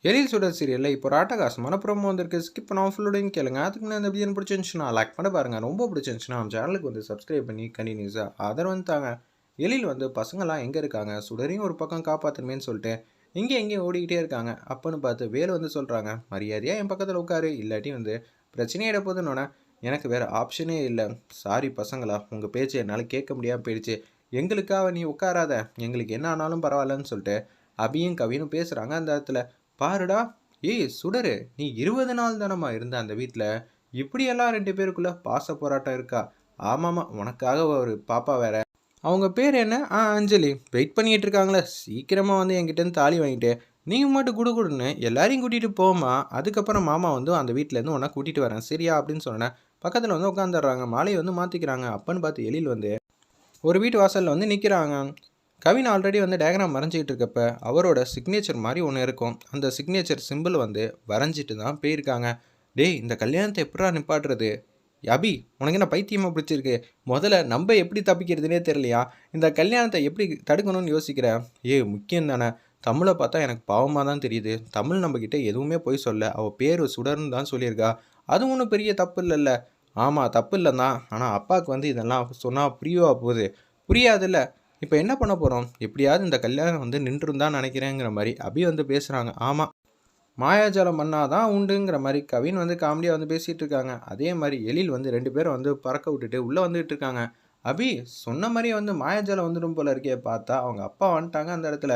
எழில் சுடர் சீரியலில் இப்போ ஒரு அட்டகாசமான ப்ரோமோ வந்திருக்கு. ஸ்கிப் பண்ணாமல் ஃபுல்லோடையும் கேளுங்க. அதுக்கு முன்னாடி அந்த வீடியோ பிடிச்சிருந்துச்சுன்னா லைக் பண்ண பாருங்க. ரொம்ப பிடிச்சிருந்துச்சுன்னா நம்ம சேனலுக்கு வந்து சப்ஸ்கிரைப் பண்ணி கண்டினியூஸாக ஆதரவு தாங்க. எழில் வந்து பசங்களாம் எங்கே இருக்காங்க, சுடரையும் ஒரு பக்கம் காப்பாற்றணுமேன்னு சொல்லிட்டு எங்கேயும் ஓடிக்கிட்டே இருக்காங்க. அப்போன்னு பார்த்து வேலு வந்து சொல்கிறாங்க, மரியாதையாக என் பக்கத்தில் உட்காரு, இல்லாட்டி வந்து பிரச்சனையிட போதுன்னொன்னே எனக்கு வேறு ஆப்ஷனே இல்லை. சாரி பசங்களா, உங்கள் பேச்சு என்னால் கேட்க முடியாமல் போயிடுச்சு. எங்களுக்காக நீ உட்காராத, எங்களுக்கு என்ன ஆனாலும் பரவாயில்லன்னு சொல்லிட்டு அபியும் கவினும் பேசுகிறாங்க. அந்த இடத்துல பாருடா, ஏய் சுடரு, நீ 20 நாள் தானம்மா இருந்த அந்த வீட்டில், இப்படியெல்லாம் 2 பேருக்குள்ள பாச போராட்டம் இருக்கா? ஆமாம்மா, உனக்காக ஒரு பாப்பா வேற. அவங்க பேர் என்ன? அஞ்சலி. வெயிட் பண்ணிட்டு இருக்காங்களே, சீக்கிரமாக வந்து என்கிட்டேருந்து தாலி வாங்கிட்டு நீங்கள் மட்டும் குடுன்னு எல்லாரையும் கூட்டிகிட்டு போமா. அதுக்கப்புறம் மாமா வந்து அந்த வீட்டிலேருந்து உன்னை கூட்டிகிட்டு வரேன் சரியா அப்படின்னு சொன்னேன். பக்கத்தில் வந்து உட்காந்துடுறாங்க. மாலையை வந்து மாற்றிக்கிறாங்க. அப்பன்னு பார்த்து எழில் வந்து ஒரு வீட்டு வாசலில் வந்து நிற்கிறாங்க. கவின் ஆல்ரெடி வந்து டயக்ராம் வரைஞ்சிக்கிட்டு இருக்கப்ப அவரோட சிக்னேச்சர் மாதிரி ஒன்று இருக்கும். அந்த சிக்னேச்சர் சிம்பிள் வந்து வரைஞ்சிட்டு தான் போயிருக்காங்க. டேய், இந்த கல்யாணத்தை எப்படா நிப்பாட்டுறது? அபி, உனக்கு என்ன பைத்தியமாக பிடிச்சிருக்கு? முதல்ல நம்ம எப்படி தப்பிக்கிறதுனே தெரியலையா? இந்த கல்யாணத்தை எப்படி தடுக்கணும்னு யோசிக்கிறேன். முக்கியம் தானே. தமிழை பார்த்தா எனக்கு பாவமாக தான் தெரியுது. தமிழ் நம்மக்கிட்ட எதுவுமே போய் சொல்ல, அவள் பேர் சுடர்னு தான் சொல்லியிருக்கா. அது ஒன்றும் பெரிய தப்பு இல்லைல்ல. ஆமாம், தப்பு இல்லைந்தான். ஆனால் அப்பாவுக்கு வந்து இதெல்லாம் சொன்னால் புரியவா போகுது? புரியாதுல்ல. இப்போ என்ன பண்ண போகிறோம்? எப்படியாவது இந்த கல்யாணம் வந்து நின்றுருந்தான்னு நினைக்கிறேங்கிற மாதிரி அபி வந்து பேசுகிறாங்க. ஆமாம், மாயாஜாலம் பண்ணாதான் உண்டுங்கிற மாதிரி கவின் வந்து காமெடியாக வந்து பேசிகிட்டு இருக்காங்க. அதே மாதிரி எழில் வந்து 2 பேரும் வந்து பறக்க விட்டுட்டு உள்ளே வந்துகிட்டு இருக்காங்க. அபி சொன்ன மாதிரியே வந்து மாயாஜாலம் வந்துடும் போல இருக்கே. பார்த்தா அவங்க அப்பா வந்துட்டாங்க அந்த இடத்துல.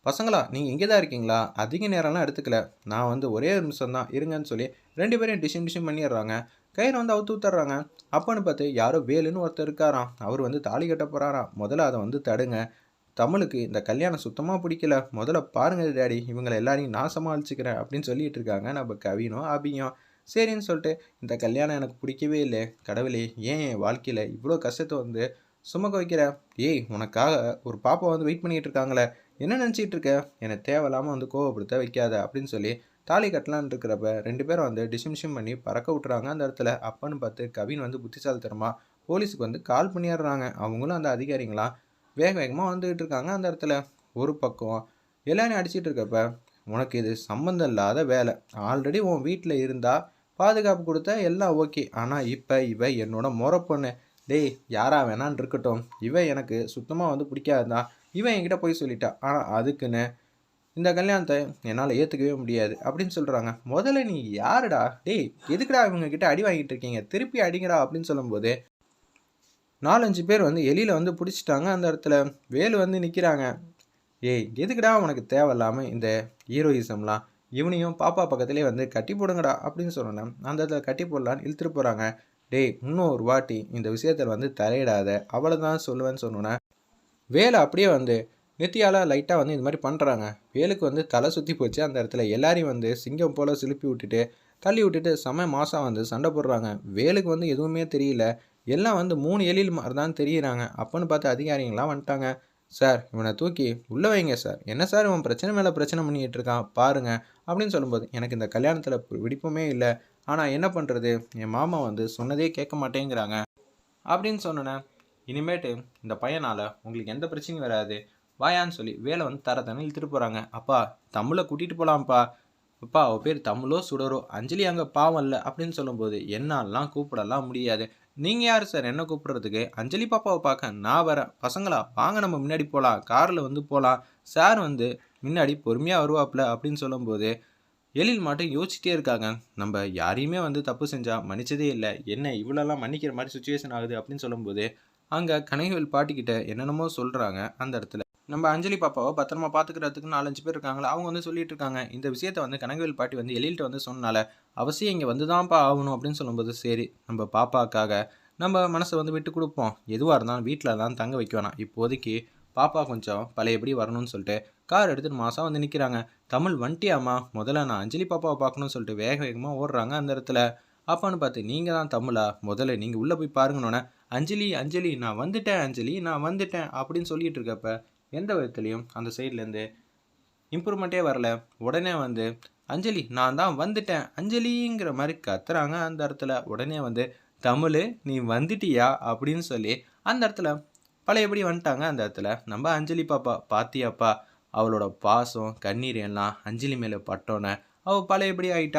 பசங்களா, நீங்கள் இங்கே தான் இருக்கீங்களா? அதிக நேரம்லாம் எடுத்துக்கல, நான் வந்து ஒரே ஒரு நிமிஷம் தான் இருங்கன்னு சொல்லி 2 பேரையும் டிஷன் பண்ணிடுறாங்க. கயிறு வந்து அவுத்து ஊத்துறாங்க. அப்போன்னு பார்த்து யாரோ வேலுன்னு ஒருத்தர் இருக்காராம். அவர் வந்து தாலி கட்ட போகிறாராம். முதல்ல அதை வந்து தடுங்க. தமிழுக்கு இந்த கல்யாணம் சுத்தமாக பிடிக்கல. முதல்ல பாருங்கள் டேடி, இவங்களை எல்லாரையும் நான் சமாளிச்சுக்கிறேன் அப்படின்னு சொல்லிட்டு இருக்காங்க நம்ம கவினும் அபியும். சரின்னு சொல்லிட்டு, இந்த கல்யாணம் எனக்கு பிடிக்கவே இல்லை. கடவுளே, ஏன் என் வாழ்க்கையில் இவ்வளோ கஷ்டத்தை வந்து சுமக்க வைக்கிற? ஏய், உனக்காக ஒரு பாப்பா வந்து வெயிட் பண்ணிகிட்டு இருக்காங்களே, என்ன நினச்சிட்டு இருக்க? என்னை தேவையில்லாமல் வந்து கோவப்படுத்த வைக்காத அப்படின்னு சொல்லி தாலி கட்டலான்னு இருக்கிறப்ப 2 பேரும் வந்து டிஷிம் பண்ணி பறக்க விட்டுறாங்க அந்த இடத்துல. அப்பன்னு பார்த்து கவின் வந்து புத்திசாலித்தனமா போலீஸுக்கு வந்து கால் பண்ணிடுறாங்க. அவங்களும் அந்த அதிகாரிங்களாம் வேக வேகமாக வந்துகிட்டு இருக்காங்க அந்த இடத்துல. ஒரு பக்கம் எல்லாரையும் அடிச்சிட்டு இருக்கப்ப, உனக்கு இது சம்மந்தம் இல்லாத வேலை. ஆல்ரெடி உன் வீட்டில் இருந்தால் பாதுகாப்பு கொடுத்த எல்லாம் ஓகே. ஆனால் இப்போ இவ என்னோட முறை பொண்ணு. டேய், யாரா வேணான்னு இருக்கட்டும், இவன் எனக்கு சுத்தமாக வந்து பிடிக்காதுதான். இவன் என்கிட்ட போய் சொல்லிட்டா. ஆனால் அதுக்குன்னு இந்த கல்யாணத்தை என்னால் ஏற்றுக்கவே முடியாது அப்படின்னு சொல்கிறாங்க. முதல்ல நீ யாருடா? டேய், எதுக்குடா இவங்க கிட்ட அடி வாங்கிட்டு இருக்கீங்க? திருப்பி அடிங்கடா அப்படின்னு சொல்லும்போது 4-5 பேர் வந்து எலியில் வந்து பிடிச்சிட்டாங்க அந்த இடத்துல. வேலு வந்து நிற்கிறாங்க. ஏய், எதுக்குடா உனக்கு தேவையில்லாமல் இந்த ஹீரோயிசம்லாம்? இவனையும் பாப்பா பக்கத்துலேயே வந்து கட்டி போடுங்கடா அப்படின்னு சொன்னேன். அந்த இடத்துல கட்டி போடலான்னு இழுத்துட்டு போகிறாங்க. டேய், இன்னும் ஒரு வாட்டி இந்த விஷயத்தில் வந்து தலையிடாத, அவ்வளோதான் சொல்லுவேன்னு சொன்னோன்னே வேலை அப்படியே வந்து நெத்தியால் லைட்டாக வந்து இது மாதிரி பண்ணுறாங்க. வேலுக்கு வந்து தலை சுற்றி போச்சு அந்த இடத்துல. எல்லாரையும் வந்து சிங்கம் போல் சிலுப்பி விட்டுட்டு தள்ளி விட்டுட்டு செம மாதம் வந்து சண்டை போடுறாங்க. வேலுக்கு வந்து எதுவுமே தெரியல. எல்லாம் வந்து 3 எழில் மாதிரி தான் தெரியுறாங்க. அப்போன்னு பார்த்து அதிகாரிங்களாம் வந்துட்டாங்க. சார், இவனை தூக்கி உள்ளே வைங்க சார். என்ன சார் இவன் பிரச்சனை மேலே பிரச்சனை பண்ணிகிட்டு இருக்கான் பாருங்க அப்படின்னு சொல்லும்போது, எனக்கு இந்த கல்யாணத்தில் விடிப்புமே இல்லை. ஆனால் என்ன பண்ணுறது, என் மாமா வந்து சொன்னதே கேட்க மாட்டேங்கிறாங்க அப்படின்னு சொன்னேன். இனிமேட்டு இந்த பையனால் உங்களுக்கு எந்த பிரச்சனையும் வராது, வாயான்னு சொல்லி வேலை வந்து தர இழுத்துட்டு போகிறாங்க. அப்பா, தமிழை கூட்டிகிட்டு போகலாம்ப்பா. அப்பா, அவள் பேர் தமிழோ சுடரோ, அஞ்சலி அங்கே பாவம் இல்லை அப்படின்னு சொல்லும்போது, என்னாலாம் கூப்பிடலாம் முடியாது. நீங்கள் யார் சார் என்ன கூப்பிட்றதுக்கு? அஞ்சலி பாப்பாவை பார்க்க நான் வரேன். பசங்களா, வாங்க நம்ம முன்னாடி போகலாம், காரில் வந்து போகலாம். சார் வந்து முன்னாடி பொறுமையாக வருவாப்புல அப்படின்னு சொல்லும்போது எழில் மட்டும் யோசிச்சிட்டே இருக்காங்க. நம்ம யாரையுமே வந்து தப்பு செஞ்சால் மன்னிச்சதே இல்லை, என்ன இவ்வளோலாம் மன்னிக்கிற மாதிரி சுச்சுவேஷன் ஆகுது அப்படின்னு சொல்லும்போது அங்கே கனகவேல் பாட்டிக்கிட்ட என்னென்னமோ சொல்கிறாங்க அந்த இடத்துல. நம்ம அஞ்சலி பாப்பாவை பத்திரமா பார்த்துக்கிறதுக்கு 4-5 பேர் இருக்காங்களா, அவங்க வந்து சொல்லிட்டு இருக்காங்க. இந்த விஷயத்த வந்து கனகவேல் பாட்டி வந்து எழில்கிட்ட வந்து சொன்னால அவசியம் இங்கே வந்து தான்ப்பா ஆகணும் அப்படின்னு சொல்லும்போது, சரி நம்ம பாப்பாக்காக நம்ம மனசை வந்து விட்டு கொடுப்போம். எதுவாக இருந்தாலும் வீட்டில் தான் தங்க வைக்க வேணாம். இப்போதைக்கு பாப்பா கொஞ்சம் பழையபடி வரணும்னு சொல்லிட்டு கார் எடுத்துகிட்டு மாதம் வந்து நிற்கிறாங்க. தமிழ் வண்டியாம்மா, முதல்ல நான் அஞ்சலி பாப்பாவை பார்க்கணும்னு சொல்லிட்டு வேக வேகமாக ஓடுறாங்க அந்த இடத்துல. அப்பான்னு பார்த்து, நீங்கள் தான் தமிழா, முதல்ல நீங்கள் உள்ளே போய் பாருங்கன்னொன்னே, அஞ்சலி அஞ்சலி நான் வந்துட்டேன், அஞ்சலி நான் வந்துட்டேன் அப்படின்னு சொல்லிட்டு இருக்கப்ப எந்த விதத்துலையும் அந்த சைட்லேருந்து இம்ப்ரூவ்மெண்ட்டே வரல. உடனே வந்து அஞ்சலி நான் தான் வந்துட்டேன் அஞ்சலிங்கிற மாதிரி கத்துறாங்க அந்த இடத்துல. உடனே வந்து தமிழ் நீ வந்துட்டியா அப்படின்னு சொல்லி அந்த இடத்துல பழையபடி வந்துட்டாங்க அந்த இடத்துல நம்ம அஞ்சலி பாப்பா. பாத்தியாப்பா, அவளோட பாசம், கண்ணீர் எல்லாம் அஞ்சலி மேலே பட்டோன்னே அவள் பழையபடி ஆயிட்டா.